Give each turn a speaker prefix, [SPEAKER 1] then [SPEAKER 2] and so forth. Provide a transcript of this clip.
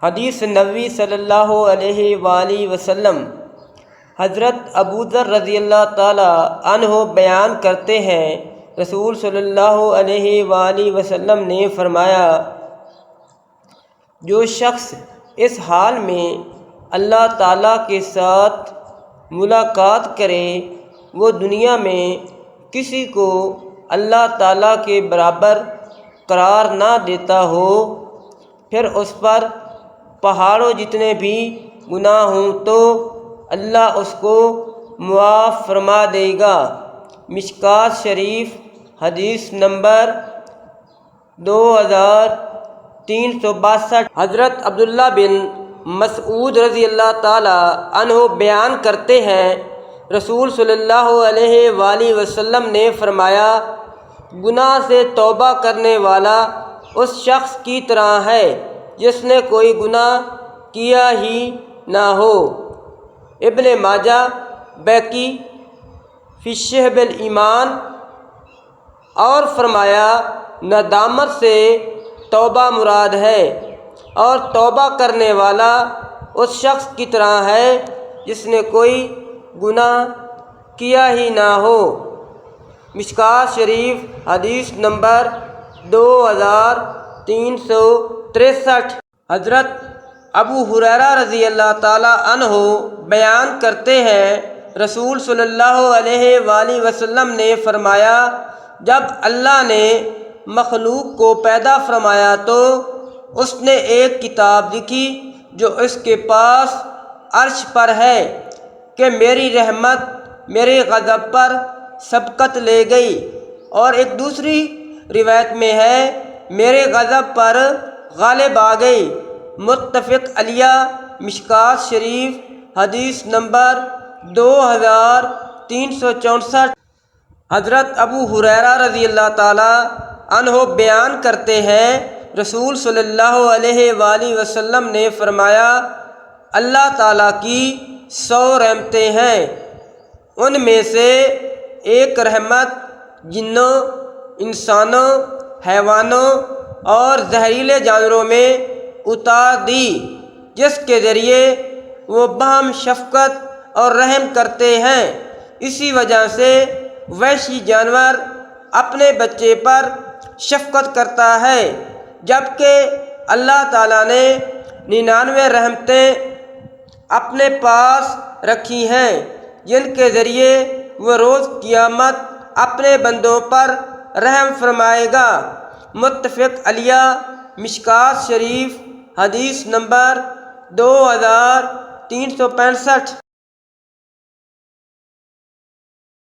[SPEAKER 1] حدیث نبوی صلی اللہ علیہ وآلہ وسلم۔ حضرت ابوذر رضی اللہ تعالی عنہ بیان کرتے ہیں، رسول صلی اللہ علیہ وآلہ وسلم نے فرمایا، جو شخص اس حال میں اللہ تعالیٰ کے ساتھ ملاقات کرے وہ دنیا میں کسی کو اللہ تعالیٰ کے برابر قرار نہ دیتا ہو، پھر اس پر پہاڑوں جتنے بھی گناہ ہوں تو اللہ اس کو معاف فرما دے گا۔ مشکوٰۃ شریف حدیث نمبر 2362۔ حضرت عبداللہ بن مسعود رضی اللہ تعالی عنہ بیان کرتے ہیں، رسول صلی اللہ علیہ وآلہ وسلم نے فرمایا، گناہ سے توبہ کرنے والا اس شخص کی طرح ہے جس نے کوئی گناہ کیا ہی نہ ہو۔ ابن ماجہ، بیہقی فی شعب الایمان۔ اور فرمایا، ندامت سے توبہ مراد ہے، اور توبہ کرنے والا اس شخص کی طرح ہے جس نے کوئی گناہ کیا ہی نہ ہو۔ مشکوٰۃ شریف حدیث نمبر 2363۔ حضرت ابو ہریرہ رضی اللہ تعالی عنہ بیان کرتے ہیں، رسول صلی اللہ علیہ وآلہ وسلم نے فرمایا، جب اللہ نے مخلوق کو پیدا فرمایا تو اس نے ایک کتاب لکھی جو اس کے پاس عرش پر ہے کہ میری رحمت میرے غضب پر سبقت لے گئی، اور ایک دوسری روایت میں ہے میرے غضب پر غالب آ گئی۔ متفق علیہ۔ مشکوٰۃ شریف حدیث نمبر 2364۔ حضرت ابو ہریرہ رضی اللہ تعالی عنہ بیان کرتے ہیں، رسول صلی اللہ علیہ وآلہ وسلم نے فرمایا، اللہ تعالیٰ کی 100 رحمتیں ہیں، ان میں سے ایک رحمت جنوں، انسانوں، حیوانوں اور زہریلے جانوروں میں اتار دی، جس کے ذریعے وہ باہم شفقت اور رحم کرتے ہیں۔ اسی وجہ سے وحشی جانور اپنے بچے پر شفقت کرتا ہے، جبکہ اللہ تعالیٰ نے 99 رحمتیں اپنے پاس رکھی ہیں جن کے ذریعے وہ روز قیامت اپنے بندوں پر رحم فرمائے گا۔ متفق علیہ۔ مشکوٰۃ شریف حدیث نمبر 2365۔